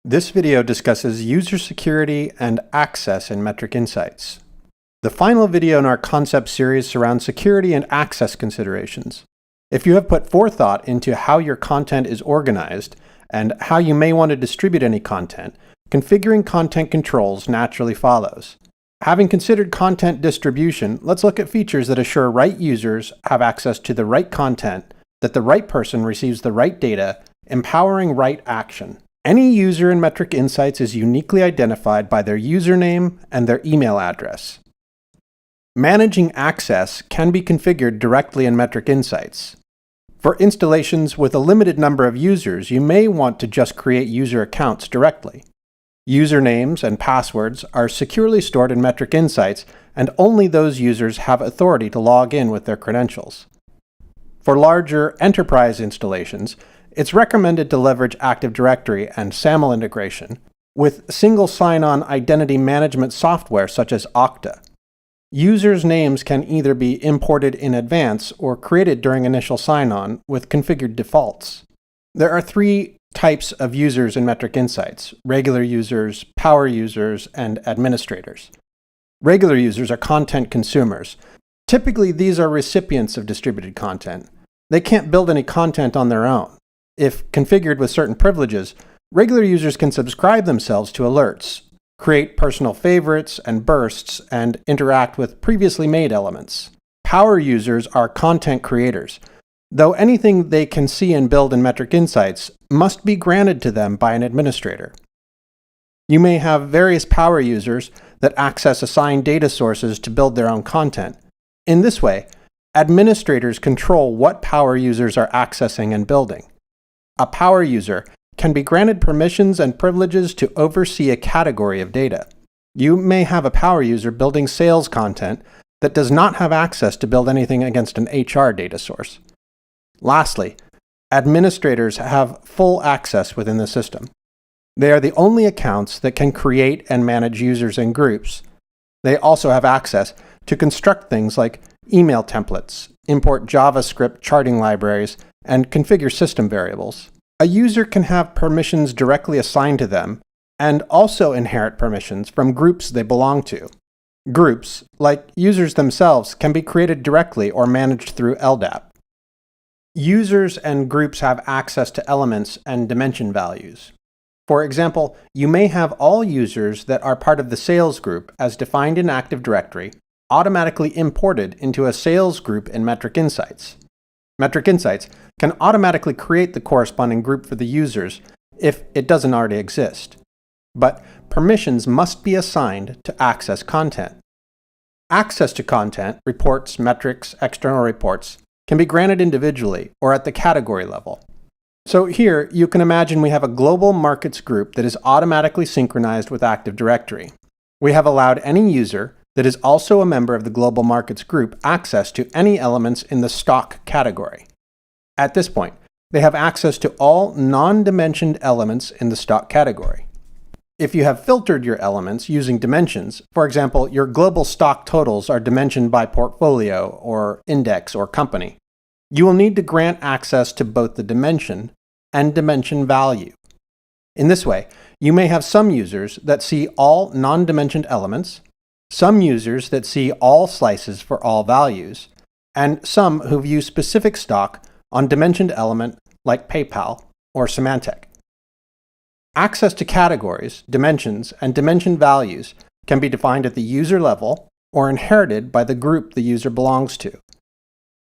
This video discusses user security and access in Metric Insights. The final video in our concept series surrounds security and access considerations. If you have put forethought into how your content is organized and how you may want to distribute any content, configuring content controls naturally follows. Having considered content distribution, let's look at features that assure right users have access to the right content, that the right person receives the right data, empowering right action. Any user in Metric Insights is uniquely identified by their username and their email address. Managing access can be configured directly in Metric Insights. For installations with a limited number of users, you may want to just create user accounts directly. Usernames and passwords are securely stored in Metric Insights, and only those users have authority to log in with their credentials. For larger enterprise installations, it's recommended to leverage Active Directory and SAML integration with single sign-on identity management software such as Okta. Users' names can either be imported in advance or created during initial sign-on with configured defaults. There are three types of users in Metric Insights: regular users, power users, and administrators. Regular users are content consumers. Typically, these are recipients of distributed content. They can't build any content on their own. If configured with certain privileges, regular users can subscribe themselves to alerts, create personal favorites and bursts, and interact with previously made elements. Power users are content creators, though anything they can see and build in Metric Insights must be granted to them by an administrator. You may have various power users that access assigned data sources to build their own content. In this way, administrators control what power users are accessing and building. A power user can be granted permissions and privileges to oversee a category of data. You may have a power user building sales content that does not have access to build anything against an HR data source. Lastly, administrators have full access within the system. They are the only accounts that can create and manage users and groups. They also have access to construct things like email templates, import JavaScript charting libraries, and configure system variables. A user can have permissions directly assigned to them and also inherit permissions from groups they belong to. Groups, like users themselves, can be created directly or managed through LDAP. Users and groups have access to elements and dimension values. For example, you may have all users that are part of the sales group, as defined in Active Directory, automatically imported into a sales group in Metric Insights. Metric Insights can automatically create the corresponding group for the users if it doesn't already exist. But permissions must be assigned to access content. Access to content, reports, metrics, external reports, can be granted individually or at the category level. So here, you can imagine we have a global markets group that is automatically synchronized with Active Directory. We have allowed any user that is also a member of the global markets group access to any elements in the stock category. At this point, they have access to all non-dimensioned elements in the stock category. If you have filtered your elements using dimensions, for example, your global stock totals are dimensioned by portfolio or index or company, you will need to grant access to both the dimension and dimension value. In this way, you may have some users that see all non-dimensioned elements, some users that see all slices for all values, and some who view specific stock on dimensioned element like PayPal or Symantec. Access to categories, dimensions, and dimension values can be defined at the user level or inherited by the group the user belongs to.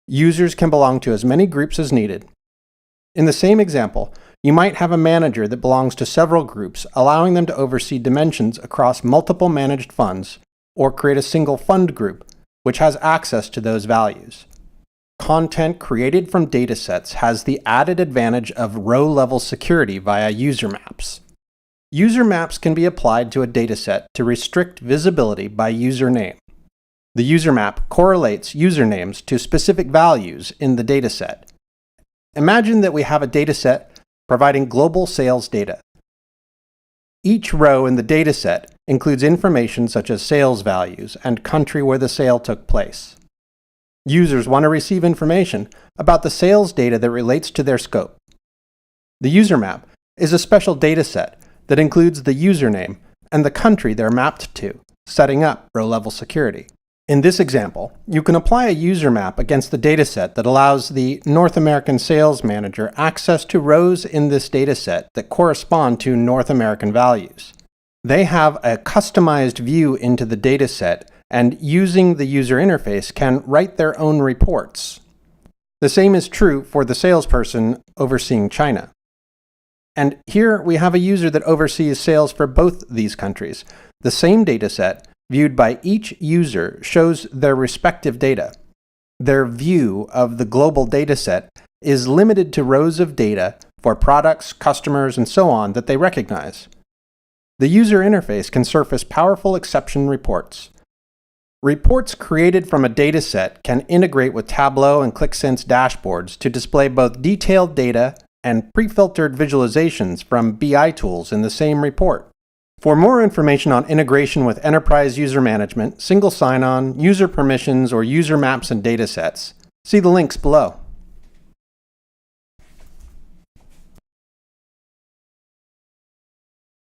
Users can belong to as many groups as needed. In the same example, you might have a manager that belongs to several groups, allowing them to oversee dimensions across multiple managed funds, or create a single fund group, which has access to those values. Content created from datasets has the added advantage of row-level security via user maps. User maps can be applied to a dataset to restrict visibility by username. The user map correlates usernames to specific values in the dataset. Imagine that we have a dataset providing global sales data. Each row in the dataset includes information such as sales values and country where the sale took place. Users want to receive information about the sales data that relates to their scope. The user map is a special dataset that includes the username and the country they're mapped to, setting up row-level security. In this example, you can apply a user map against the dataset that allows the North American sales manager access to rows in this dataset that correspond to North American values. They have a customized view into the dataset, and using the user interface can write their own reports. The same is true for the salesperson overseeing China. And here we have a user that oversees sales for both these countries. The same dataset, viewed by each user, shows their respective data. Their view of the global dataset is limited to rows of data for products, customers, and so on that they recognize. The user interface can surface powerful exception reports. Reports created from a dataset can integrate with Tableau and ClickSense dashboards to display both detailed data and pre-filtered visualizations from BI tools in the same report. For more information on integration with enterprise user management, single sign-on, user permissions, or user maps and datasets, see the links below.